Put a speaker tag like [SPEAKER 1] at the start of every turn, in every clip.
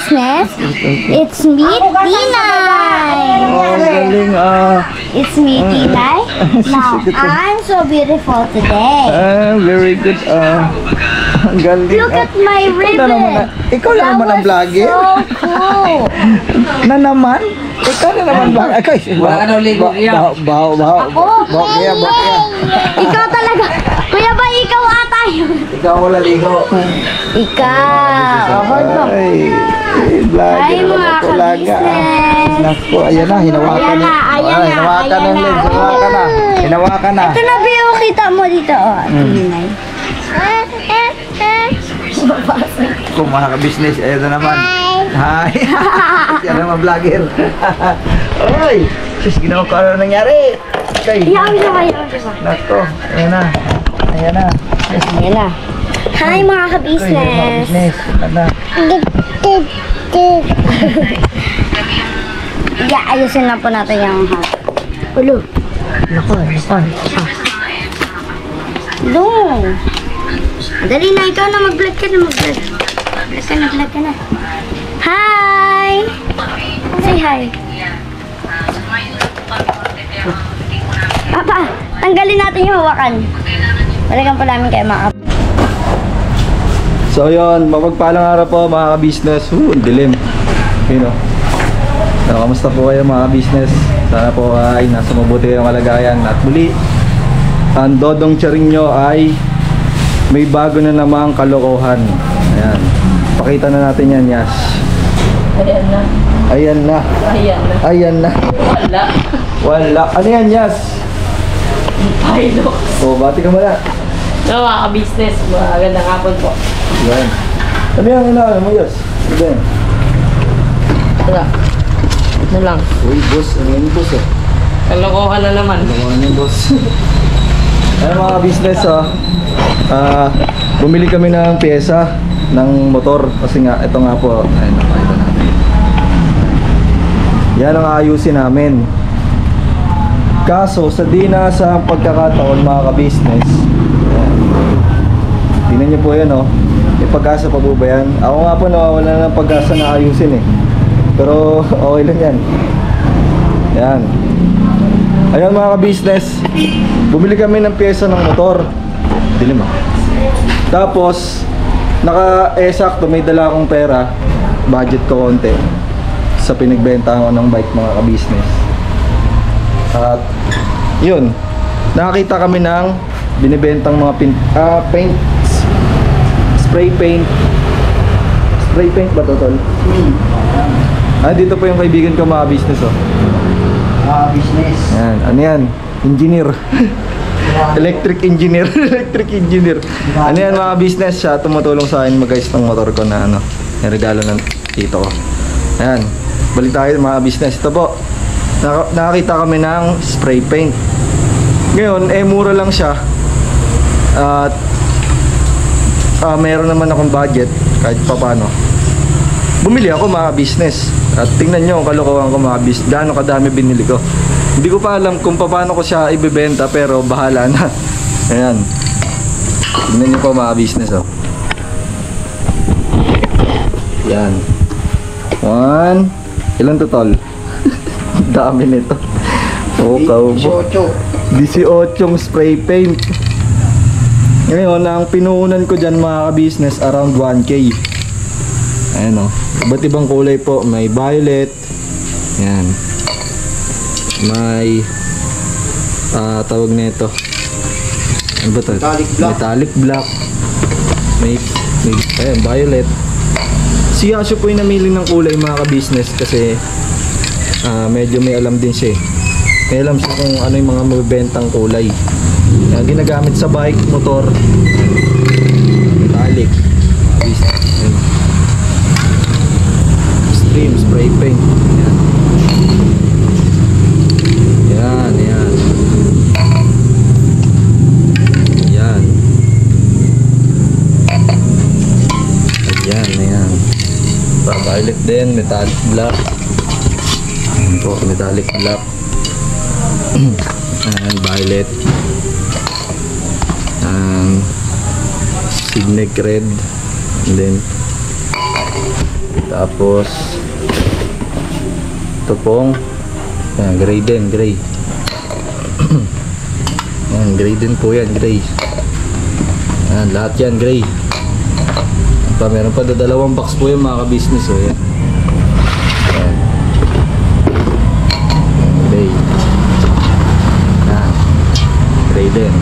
[SPEAKER 1] business. It's me, Tinay.
[SPEAKER 2] Oh, galing
[SPEAKER 1] It's me, Tinay. Now, I'm so beautiful today.
[SPEAKER 2] Very good. Ang galing.
[SPEAKER 1] Look at my ribbon.
[SPEAKER 2] Ikaw na naman ang vlogger.
[SPEAKER 1] So cool.
[SPEAKER 2] Na naman? Ikaw na naman vlogger. Okay.
[SPEAKER 3] Wala ka daw ligo.
[SPEAKER 2] Baho. Kaya.
[SPEAKER 1] Ikaw talaga. Kuya ba, ikaw ata yun?
[SPEAKER 3] Ikaw wala ligo.
[SPEAKER 1] Ikaw.
[SPEAKER 2] Ay, vlogger.
[SPEAKER 1] Ay, mga ka-business.
[SPEAKER 2] Naku, ayan na. Hinawakan na. Hinawakan na, Len. Hinawakan na.
[SPEAKER 1] Ito na, Bio. Kita mo dito. Tinay.
[SPEAKER 2] Kung mga ka-business, ayan na naman. Hi! Siya naman vlogger. Ay! Sis, ginawa ko ano nangyari. Okay.
[SPEAKER 1] Iyaw siya.
[SPEAKER 2] Nako, ayan na. Ayan na.
[SPEAKER 1] Ayan na. Hi, mga ka-business.
[SPEAKER 2] Business. Ano?
[SPEAKER 1] Ayusin na po natin yung hat. Ulo. Nako. Dali na, ikaw na mag-vlog ka na. Vlog ka na. Hi! Say hi. Papa, tanggalin natin yung hawakan. Balikan pa namin kayo mga.
[SPEAKER 2] So yun, mapagpalang araw po mga ka-business. Ang dilim. Yun o. So, kamusta po kayo mga ka-business? Sana po ay nasa mabuti kayong kalagayan. At muli, ang Dodong Charing nyo ay may bago na namang kalokohan. Ayan. Pakita na natin yan, Yas. Ayan na. Wala. Ano yan, Yas?
[SPEAKER 4] Pilot.
[SPEAKER 2] O, bati ka muna.
[SPEAKER 4] No, mga ka-business. Magandang hapon po.
[SPEAKER 2] Yan. Ano yan, ano mo, Yas? Ano yan?
[SPEAKER 4] Ito lang.
[SPEAKER 2] Uy, boss. Ano yan, boss, eh?
[SPEAKER 4] Kalokohan na naman.
[SPEAKER 2] Ano yan, boss? Ano mga ka-business, bumili kami ng pyesa ng motor kasi nga ito nga po, ayun, nakita natin. Yan ang ayusin namin. Kaso sa sa pagkakataon mga ka-business, tingnan nyo po yan, may pag-asa pa po ba yan? Ako nga po nawawala na ng pag-asa na ayusin pero okay lang yan. Yan. Ayun mga ka-business, bumili kami ng pyesa ng motor. Dilim Tapos naka-sakto may dala akong pera, budget ko konti sa pinagbenta ko ng bike mga ka-business. At yun, nakakita kami ng binibentang mga paint, spray paint ba to, tol? Dito po yung kaibigan ko mga business
[SPEAKER 3] Business.
[SPEAKER 2] Yan, ano yan? Engineer. Electric engineer. Ano yan mga business, siya tumutulong sa akin mag-ayos ng motor ko na yung regalo ng tito ko. Ayan, balik tayo mga business. Ito po, nakakita kami ng spray paint. Ngayon, mura lang siya. At meron naman akong budget kahit pa paano. Bumili ako mga business. At tingnan nyo ang kalokohan ko mga business. Gaano kadami binili ko. Hindi ko pa alam kung paano ko siya ibebenta pero bahala na. Ayan. Tingnan nyo po mga business Yan. 1. Ilan to, tol? Dami nito. Kaubo. 18 spray paint. Ngayon, ang pinuhunan ko dyan mga ka-business around 1K. Ayan iba't ibang kulay po. May violet. Ayan. May tawag nito. Ano ba ito? Metallic black. May violet. Si Yasho po yung namili ng kulay mga ka-business kasi medyo may alam din siya May alam siya kung ano yung mga mabibentang kulay. Ginagamit sa bike, motor. Metallic. Stream, spray paint. Yan. Ayan. Violet din, metallic black. Ayan po, metallic black. And violet. Signet red. And then Tapos ito pong gray din, gray. Yan, gray din po yan, gray. Yan, lahat yan gray. Meron pa dalawang box po yung mga ka-business. Oh, yan. Yan. Gray. Yan. Gray din.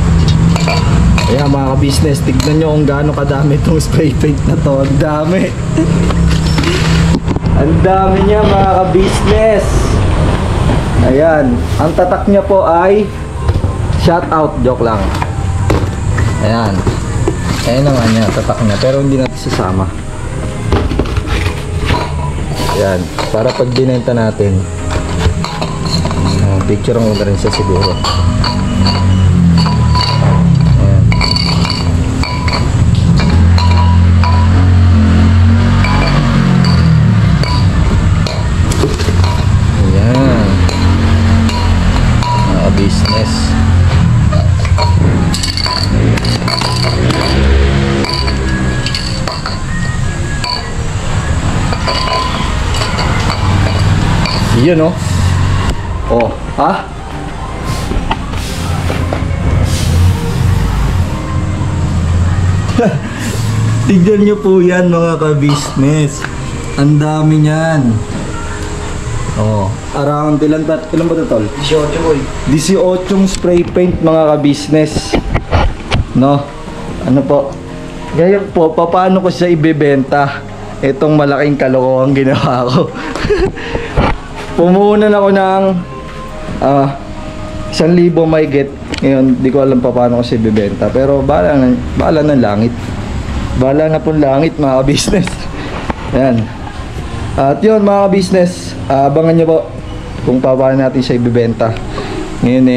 [SPEAKER 2] Ayan mga ka-business, tignan nyo kung gaano kadami itong spray paint na to. Ang dami. Ang dami niya mga ka-business. Ayan. Ang tatak niya po ay shout out. Joke lang. Ayan. Ayan naman niya, tatak niya. Pero hindi natin sasama. Ayan. Para pag binenta natin, picture ang rin siya siguro. Business. Yun oh. Oh, ha? Tignan nyo po yan mga ka-business. Ang dami niyan. Oh, around ilan ba ito, tol?
[SPEAKER 3] 18 boy.
[SPEAKER 2] 18 spray paint mga ka-business. No? Ano po? Ngayon po, paano ko siya ibebenta? Itong malaking kalokohan ginawa ko. Pumuhunan ako ng 1,000 may get. Ngayon, di ko alam paano ko siya ibebenta. Pero bahala ng langit. Bahala na pong langit mga ka-business. Ayan. At yun mga business, abangan nyo po kung paano natin siya ibibenta. Ngayon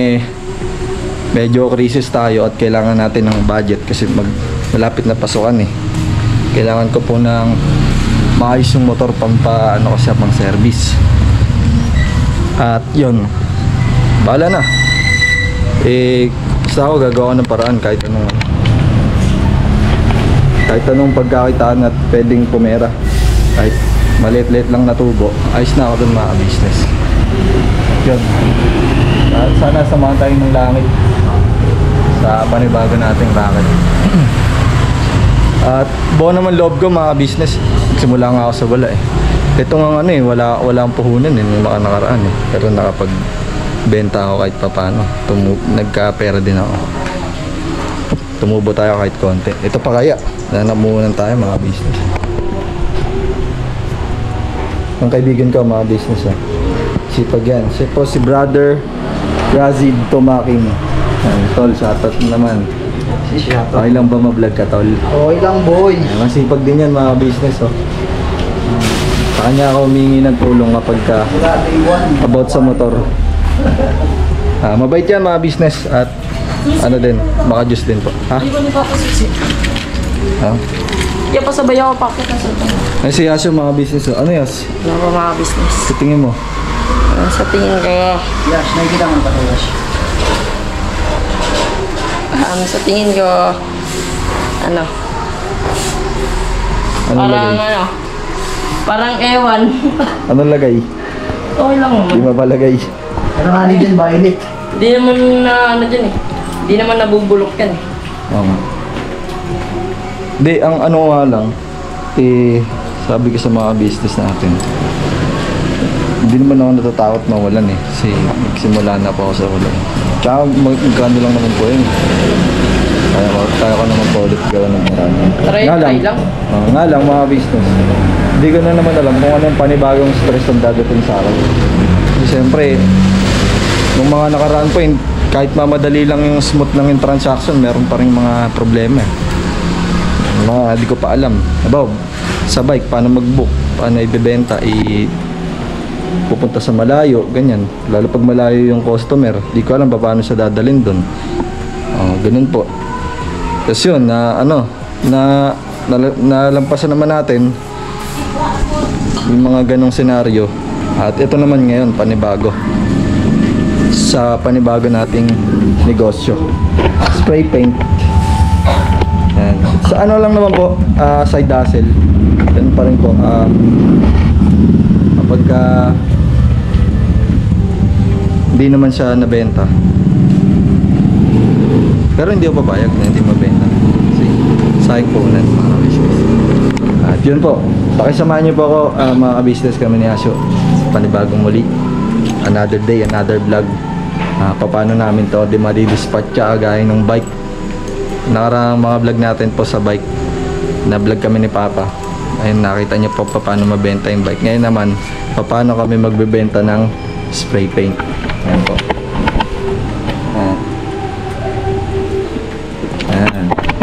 [SPEAKER 2] medyo crisis tayo at kailangan natin ng budget kasi malapit na pasukan Kailangan ko po ng maayos yung motor pang service. At yun, bahala na. Basta ako gagawa ng paraan kahit anong pagkakitaan at pwedeng pumera. Kahit maliit-liit lang na tubo, ayos na ako dun mga business. Yun. At sana samahan tayo ng langit sa panibago nating racket. At buo naman loob ko mga business. Simula nga ako sa wala Ito nga walang puhunan nung nakaraan Pero nakapagbenta ako kahit papano. Nagka-pera din ako. Tumubo tayo kahit konti. Ito pa kaya. Nanamunan tayo mga business. Ang kaibigan ko mga business sipag yan. Siya po si brother Razid Tumaking. Tol, shoutout naman. Okay lang ba ma-vlog ka, tol?
[SPEAKER 3] Okay lang boy.
[SPEAKER 2] Masipag din yan mga business Sa kanya ako humingi ng tulong kapag about sa motor. Mabait yan mga business. At din, baka juice din po. Ha?
[SPEAKER 4] Hindi ko ni Papa Sisi. Kaya pasabay ako pakita sa ito.
[SPEAKER 2] Ay si Yasio mga business Ano Yas?
[SPEAKER 4] Ano ba mga business?
[SPEAKER 2] Sa tingin mo?
[SPEAKER 4] Sa tingin ko,
[SPEAKER 3] Yash, nakikita mo pa Yash.
[SPEAKER 4] sa tingin ko,
[SPEAKER 2] Ano
[SPEAKER 4] parang
[SPEAKER 2] lagay?
[SPEAKER 4] Parang ewan.
[SPEAKER 2] Ano lagay?
[SPEAKER 4] Okay lang
[SPEAKER 2] Di
[SPEAKER 4] naman.
[SPEAKER 2] mapalagay.
[SPEAKER 3] Ano nga din violet?
[SPEAKER 4] Hindi naman dyan Hindi naman nabubulok yan
[SPEAKER 2] Hindi, ang ano nga lang sabi ko sa mga business natin, hindi naman ako natatakot mawalan kasi nagsimula na po ako sa walan. Tsaka magkano lang naman po yun. Kaya ko naman po ulit gawa ng marami.
[SPEAKER 4] Try lang.
[SPEAKER 2] Nga lang mga business, hindi ko na naman alam kung ano yung panibagong stress ang dadating sa akin. Kasi siyempre nung mga nakaraan po kahit mamadali lang yung smooth lang yung transaction, meron pa rin mga problema di ko pa alam about sa bike, paano mag-book, paano ibebenta, pupunta sa malayo, ganyan. Lalo pag malayo yung customer, di ko alam paano siya dadalhin doon. Ganun po. Tapos yun, nalampasan naman natin yung mga ganong senaryo. At ito naman ngayon, panibago. Sa panibago nating negosyo. Spray paint. Yan. Sa ano lang naman po, side hustle. Yan pa rin po. Kapag hindi naman siya nabenta, pero hindi ako papayag na hindi mabenta kasi sayang po ulan mga ka-business. At yun po, pakisamahan niyo po ako mga ka-business, kami ni Asyo sa panibagong muli, another day, another vlog. Paano namin to di madidispatch gaya ng bike. Nakarang mga vlog natin po sa bike, na vlog kami ni Papa. Ayun, nakita niyo po paano mabenta yung bike. Ngayon naman, paano kami magbebenta ng spray paint. Ayan po.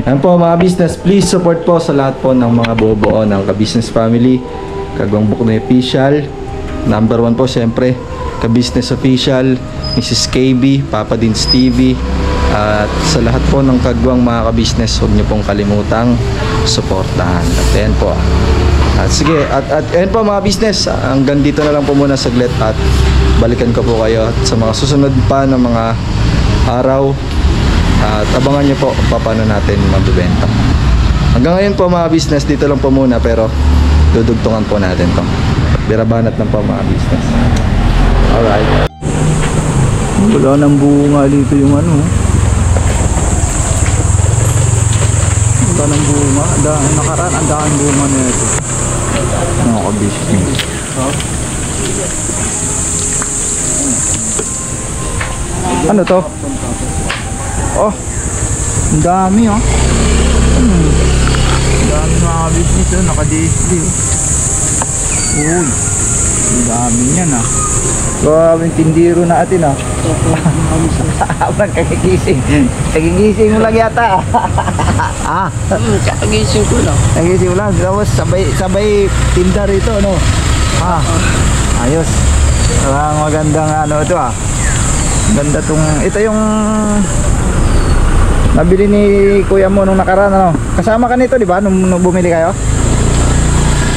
[SPEAKER 2] Ayan po mga business, please support po sa lahat po ng mga buo-buo ng Ka-Business Family, Kagwang Buknoy Official. Number 1 po syempre, Ka-Business Official, Mrs. KB, Papa Dins TV. At sa lahat po ng kagwang mga ka-business, huwag niyo pong kalimutang suportahan. At ayan po. At sige, at ayan po mga business, hanggang dito na lang po muna saglit at balikan ko po kayo sa mga susunod pa ng mga araw. At abangan niyo po paano natin magbebenta. Hanggang ngayon po mga business, dito lang po muna, pero dudugtungan po natin to. Birabanat lang po mga business. Alright. Wala nang bunga dito yung ano. Wala nang bunga. Nakaraan ang daan bunga na ito. Nakaka-business. Ano to? Oh, ang dami oh. Ang dami mga business oh, naka-display oh. Uy, ang dami niyan ah. Grabe yung tindiro natin ah. Habang kagigising. Kagigising mo lang yata ah.
[SPEAKER 4] Kagising ko lang.
[SPEAKER 2] Kagigising mo lang. Tapos sabay tinda rito no. Ayos. Magandang ano ito ah. Ganda tong, ito yung nabili ni kuya mo nung nakaraan ano. Kasama ka nito di ba nung bumili kayo?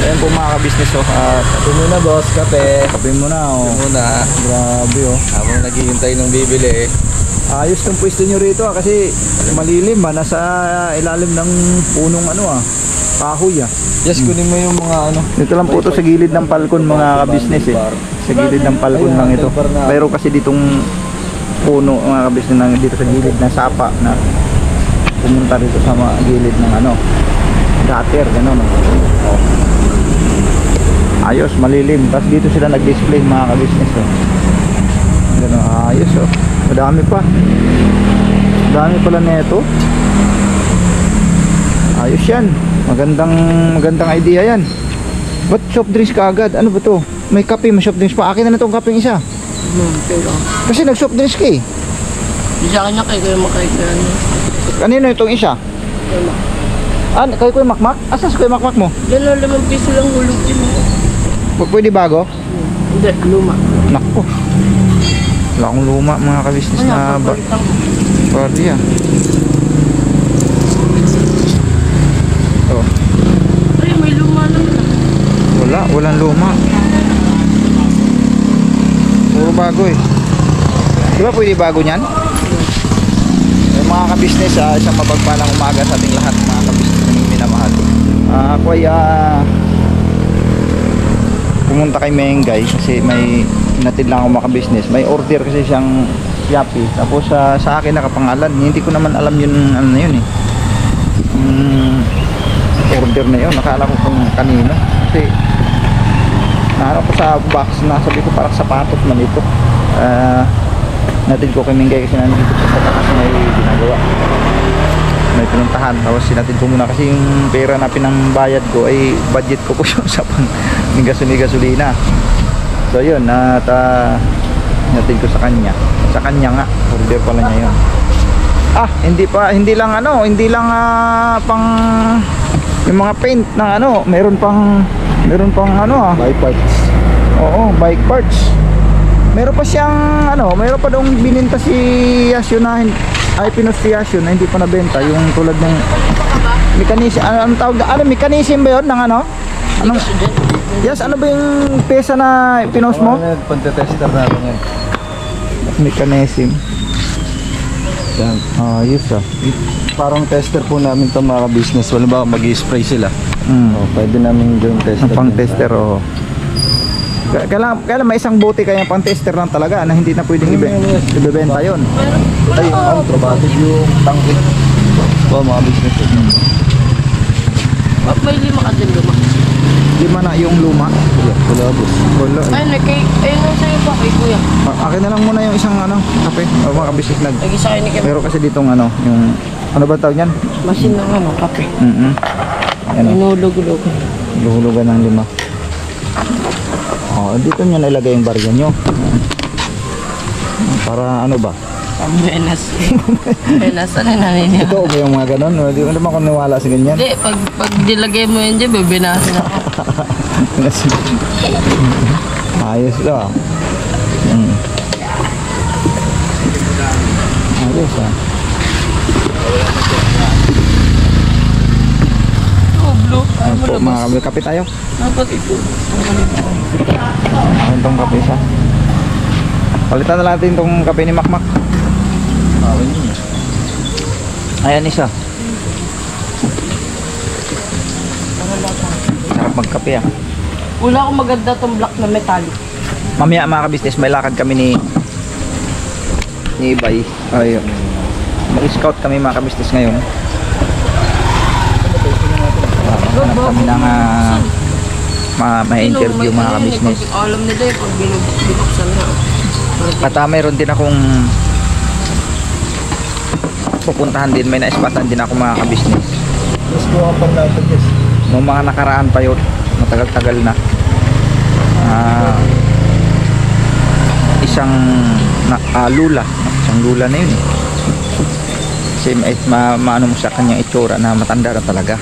[SPEAKER 2] Ayan po mga ka-business oh. Kape muna boss, kape. Kape muna oh. Kape muna. Grabe oh. Habang naghihintay ng bibili eh. Ayos tong pwesto nyo rito ah, kasi malilim ah. Nasa ilalim ng punong ano ah, kahoy ah. Yes, kunin mo yung mga ano. Dito lang po ito sa gilid ng palkon mga ka-business eh. Sa gilid ng palkon lang ito. Pero kasi ditong puno mga ka-business dito sa gilid ng sapa na pumunta rito sa mga gilid ng ano, gutter, gano'n oh. Ayos, malilim. Tapos dito sila nag-display mga ka-business oh. Gano'n, ayos oh. Madami pa. Madami pala nito. Ayos yan. Magandang idea yan. Ba't soft drinks ka agad? Ano ba to? May kape, may soft drinks pa. Akin na itong kapeng isa.
[SPEAKER 4] Pero
[SPEAKER 2] Kasi nag-soft drinks ka eh.
[SPEAKER 4] di sa kanya kayo makailan.
[SPEAKER 2] Kanino itong isa? Kayo ko yung makmak? Asan sa ko yung makmak mo?
[SPEAKER 4] Yan na 5 piso lang hulog din.
[SPEAKER 2] Pwede bago?
[SPEAKER 4] Hindi, luma.
[SPEAKER 2] Nakpo. Wala akong luma mga ka-business na ba? Party ah. Oh.
[SPEAKER 4] Ay, may luma naman.
[SPEAKER 2] Walang luma. Puro bago eh. Di ba pwede bago niyan? Mga ka-business, isang mapagpalang umaga sa ating lahat mga ka-business na minamahal. Ako ay pumunta kay Mengay kasi may natid lang ako mga ka-business. May order kasi siyang Yapi. Tapos sa akin nakapangalan. Hindi ko naman alam yun ano na yun eh. Order na yun. Nakala ko kung kanino. Kasi nahanap ko sa box. Nasabi ko parang sapatos man ito. Natid ko kay Mingay kasi nandito sa takas may ginagawa, may pinuntahan. Tapos sinatid ko muna kasi yung pera na pinangbayad ko ay budget ko po yun sa gasolina. So yun, at natid ko sa kanya nga, order pala niya yun. Hindi lang pang yung mga paint na ano, meron pang bike parts. Oo, bike parts. Meron pa siyang meron pa dong bininta si Yasyo na ay pinos si Yasyo na hindi pa nabenta, yung tulad ng mechanism, anong tawag, mechanism ba yun ng ano? Anong, yes, ano ba yung pesa na pinos mo?
[SPEAKER 3] Pagte-tester natin yan.
[SPEAKER 2] Mechanism. Yan, ayos ah. Parang tester po namin to mga business. Wala ba mag-spray sila? Pwede namin gawing tester.
[SPEAKER 5] Pang tester, oo. Kailan may isang bote kaya pang tester lang talaga na hindi na pwedeng ibebenta yun.
[SPEAKER 2] Ay, probated yung tangke. Po mga business.
[SPEAKER 4] May 5 ka din luma.
[SPEAKER 5] Lima na yung luma.
[SPEAKER 2] Wala boss.
[SPEAKER 5] Wala.
[SPEAKER 4] Ayun, ayun lang sa'yo pa kay kuya.
[SPEAKER 5] Akin na lang muna yung isang kape. O mga kabisnes nag.
[SPEAKER 4] Lagi sa akin ni Kim.
[SPEAKER 5] Meron kasi ditong yung ano ba tawag yan?
[SPEAKER 4] Machine ng kape.
[SPEAKER 5] Yan o.
[SPEAKER 4] Inulog-ulog.
[SPEAKER 5] Luhulugan ng 5. Dito nyo nailagay yung barya nyo. Para ano ba?
[SPEAKER 4] Pambenas. Pambenas, ano nanin niya?
[SPEAKER 5] Ito ba yung mga ganon? Hindi ko naman kung niwala sa ganyan.
[SPEAKER 4] Hindi, pag dilagay mo yan dyan, bebinasin ako.
[SPEAKER 5] Ayos to ah. Ayos ah.
[SPEAKER 4] Oh, blue.
[SPEAKER 5] Ano po mga kabel, kape tayo?
[SPEAKER 4] Dapat ito.
[SPEAKER 5] Ano itong kape siya? Palitan na natin itong kape ni Makmak. Ayan isa. Sarap magkape ah.
[SPEAKER 4] Wala akong maganda tong black na metallic.
[SPEAKER 5] Mamaya mga kabisnes, may lakad kami ni Ibay. Ayun. Mag-scout kami mga kabisnes ngayon. Hanap kami ng may interview mga kabisnes.
[SPEAKER 4] Alam nila yung pag binuksan na.
[SPEAKER 5] At mayroon din akong pupuntahan din, may naispatan din ako mga kabisnes.
[SPEAKER 2] Mas kuha pang natin guys.
[SPEAKER 5] Noong mga nakaraan pa yun, matagal-tagal na. Isang lula na yun eh. Kasi maano mo sa kanyang itsura na matanda na talaga.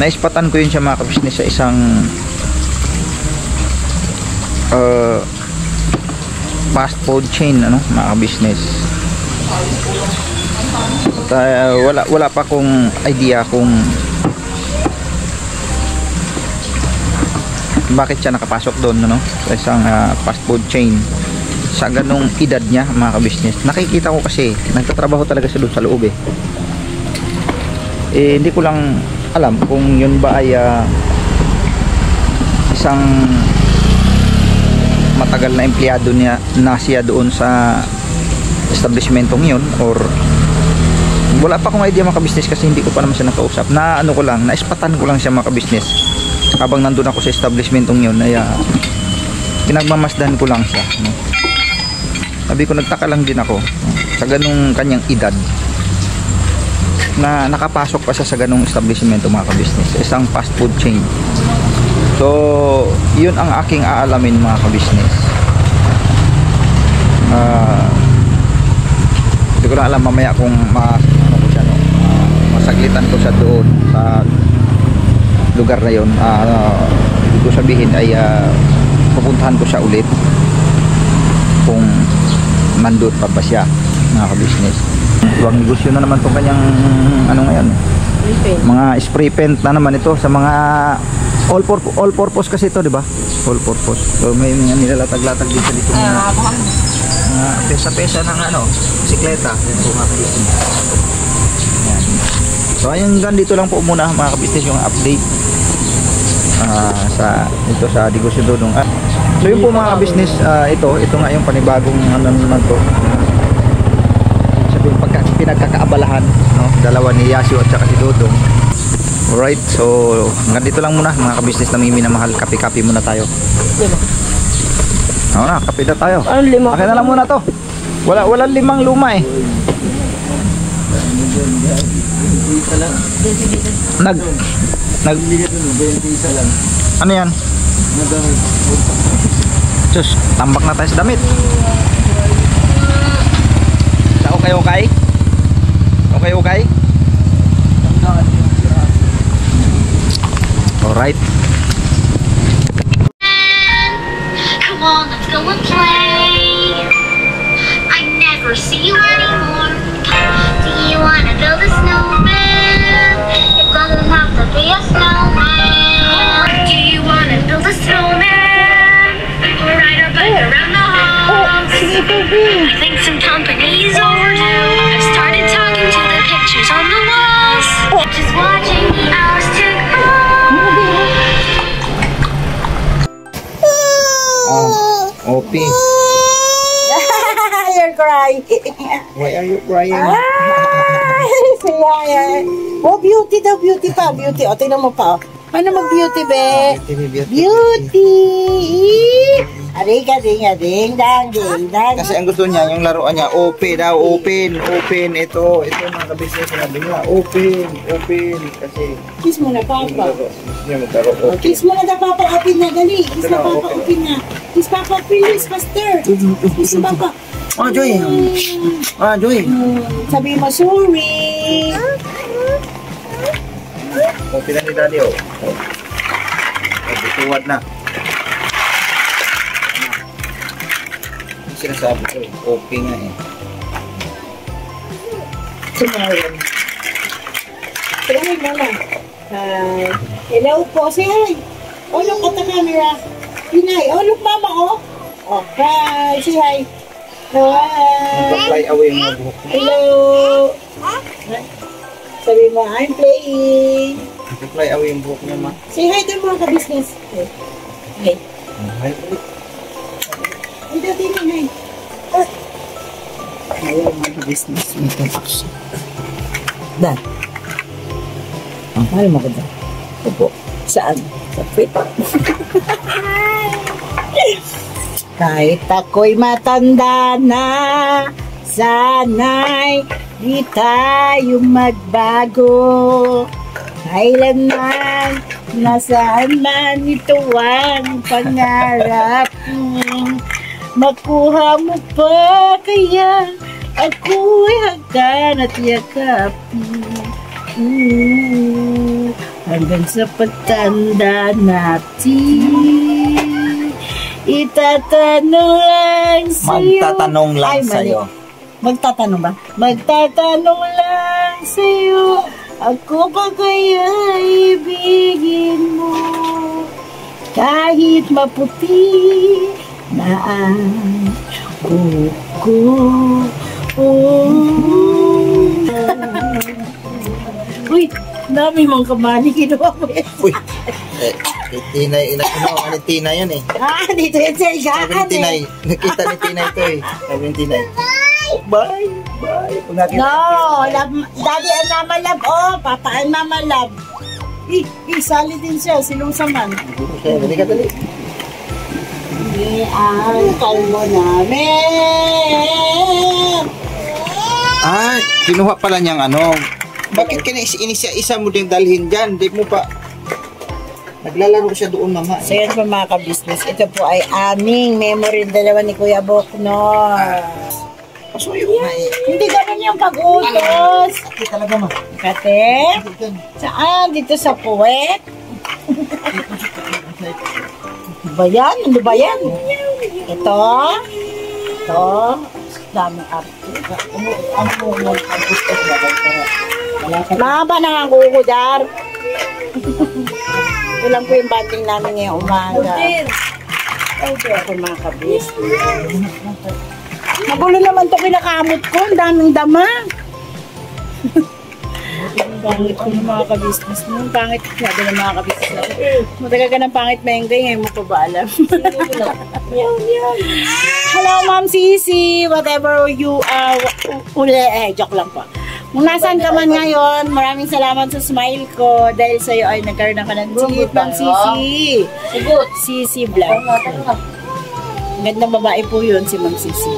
[SPEAKER 5] Naispatan ko yun siya mga kabisnes sa isang fast food chain mga kabisnes. At, wala pa akong idea kung bakit siya nakapasok doon sa isang fast food chain sa ganong edad niya mga kabisnes. Nakikita ko kasi nagtatrabaho talaga siya doon sa loob hindi ko lang alam kung yun ba ay isang matagal na empleyado niya na siya doon sa establishmentong yun, or wala pa akong idea mga kabisnes kasi hindi ko pa naman siya nakausap. Naispatan ko lang siya mga kabisnes habang nandun ako sa establishmentong yun ay pinagmamasdan ko lang siya sabi ko, nagtaka lang din ako sa ganung kanyang edad na nakapasok pa siya sa ganung establishmento mga kabisnes, isang fast food chain. So yun ang aking aalamin mga kabisnes. Hindi ko lang alam mamaya kung masaglitan ko siya doon sa lugar na yun. Ibig ko sabihin ay pupuntahan ko siya ulit kung nandun pa ba siya mga kabisnes. Ibang negosyo na naman itong kanyang ngayon, mga spray paint na naman ito sa mga all purpose kasi ito, di ba? All purpose. So may mga nilalatag-latag dito pesa-pesa ng bisikleta. So ayun, dito lang po muna mga kabisnes yung update sa negosyo doon. So yun po mga kabisnes, ito nga yung panibagong naman to. Sabi yung pinagkakaabalahan, dalawa ni Yasio at saka si Dodong. Alright, so hanggang dito lang muna mga kabisnes na may minamahal. Kape-kape muna tayo. Kape na tayo. Akin na lang muna to. Walang 5 luma eh. Ano yan? Sus, tambak na tayo sa damit. Sa okay? Okay? Alright.
[SPEAKER 1] Come on, let's go and play. I never see you anymore. Do you wanna build a snowman? It doesn't have to be a snowman. Do you wanna build a snowman? Or ride a bike around the halls? I think some company's over
[SPEAKER 5] Opi.
[SPEAKER 6] You're crying.
[SPEAKER 5] Why are you crying?
[SPEAKER 6] Siya. Oh, beauty daw, beauty pa. Beauty. O, tingnan mo pa. Paano mag-beauty, be? Beauty. Aring, ding, dang.
[SPEAKER 5] Kasi ang gusto niya, yung laruan niya, open daw, open. Ito mga kabisnes sinabi niya, open. Kasi,
[SPEAKER 6] Kiss mo na, Papa.
[SPEAKER 5] niya magkaroon.
[SPEAKER 6] Kiss mo na na, Papa. Open na, dali. Kiss na, Papa. Open na. Kiss, Papa. Please, faster. Kiss, Papa.
[SPEAKER 5] Joy. Joy.
[SPEAKER 6] Sabi mo, sorry.
[SPEAKER 5] Open na ni Daddy, oh. Tuwad na. Ano sinasabi ko, open nga eh.
[SPEAKER 6] Tomorrow. Try mo na. Hi. Hello po. Say hi. Oh, look at the camera. Pinay. Oh, look, Mama, oh. Oh, hi. Say hi. Hi.
[SPEAKER 5] Fly away mo buhok.
[SPEAKER 6] Hello. Sabi mo, I'm playing.
[SPEAKER 5] Fly away yung buhok niya, ma.
[SPEAKER 6] Say hi to mga ka-business. Hi.
[SPEAKER 5] Hi.
[SPEAKER 6] Dito, dito, hi. Ayaw mga ka-business. Dan. Mahal mo ko dyan. Opo. Saan? Sa fit. Kahit ako'y matanda na, sana'y di tayo magbago. Kailanman, nasaan man ito ang pangarap mo. Makuha mo pa kaya ako'y hagdan at yakap mo. Hanggang sa pagtanda natin, itatanong lang sa'yo.
[SPEAKER 5] Magtatanong lang
[SPEAKER 6] Ay, mali.
[SPEAKER 5] sa'yo.
[SPEAKER 6] Magtatanong ba? Magtatanong lang sa'yo, ako ba kaya ibigin mo? Kahit maputi na ang buhok ko. Uy, dami mong kamali kinuha mo yan.
[SPEAKER 5] Uy, Tinay, inakunawa ka ni Tina yan eh.
[SPEAKER 6] Dito yan sa
[SPEAKER 5] Sabi ni
[SPEAKER 6] higaan
[SPEAKER 5] Tinay,
[SPEAKER 6] eh.
[SPEAKER 5] nakita ni Tina ito eh. Sabi ni Tinay, bye. Pag nakita
[SPEAKER 6] No, daddy and mama love, oh, papa and mama love. Sali din siya, sinusaman.
[SPEAKER 5] siya, dali ka dali.
[SPEAKER 6] Hindi ang kalmo namin.
[SPEAKER 5] Kinuha pala niyang ano. Bakit ka na isa mo din dalhin dyan? Di mo pa. Naglalaro siya doon, mama.
[SPEAKER 6] So yan po mga ka-business, ito po ay aming memory dalawa ni Kuya Boknor.
[SPEAKER 5] Pasuyo nga eh.
[SPEAKER 6] Hindi ganun yung pag-utos.
[SPEAKER 5] Sakit talaga, ma.
[SPEAKER 6] Kate? Saan? Dito sa puwet? Ano ba yan? Ano ba yan? Ito? Ito? Daming arte. Mahaba na ang kuko, Dar. Ito lang po yung banding namin ngayong umaga. Ito ako mga ka-business. Magulo naman ito kinakamot ko. Ang daming dama. Ang pangit ko ng mga ka-business mo. Ang pangit natin ng mga ka-business mo. Matagal ka ng pangit maingay. Ngayon mo pa ba alam? Hello, Ma'am Sisi. Whatever you are. Joke lang po. Kung nasaan ka man ngayon, maraming salamat sa smile ko. Dahil sa'yo ay nagkaroon ka ng cheat, Ma'am Sisi. Sisi Vlog. Gandang babae po yun, si Ma'am Sisi.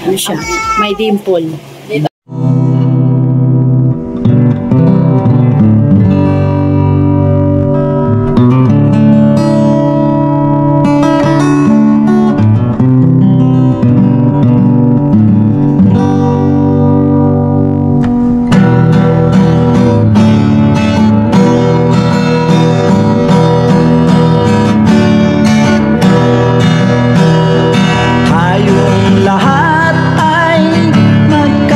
[SPEAKER 6] Ano siya? May dimple.
[SPEAKER 3] Tayong lahat ay magkakasama.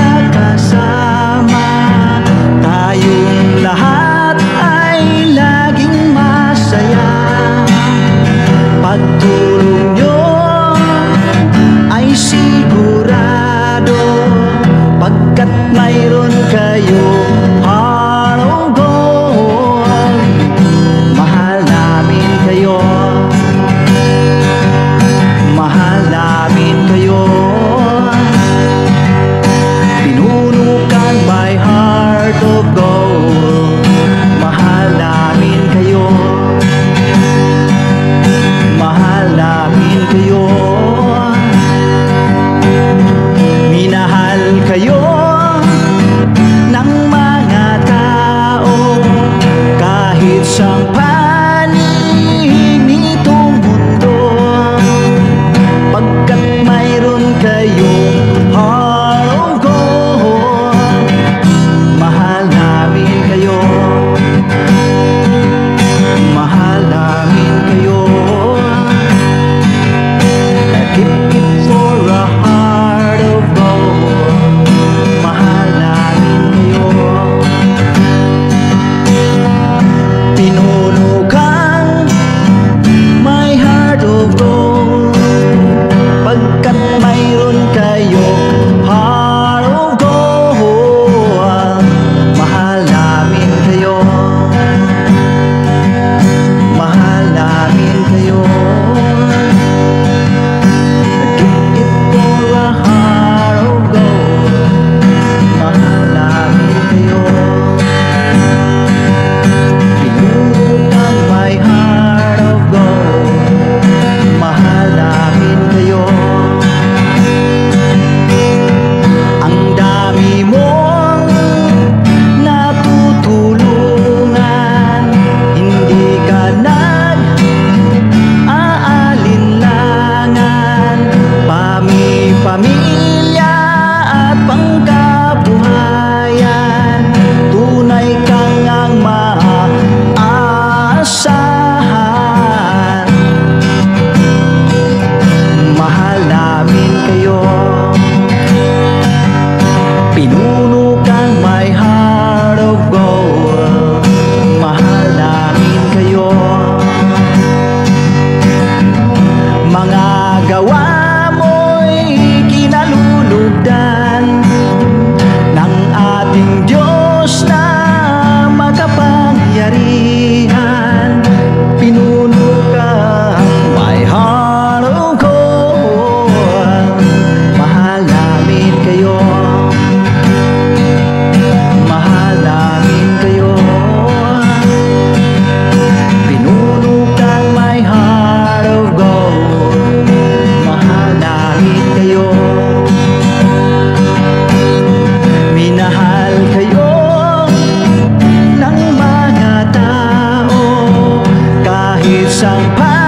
[SPEAKER 7] isang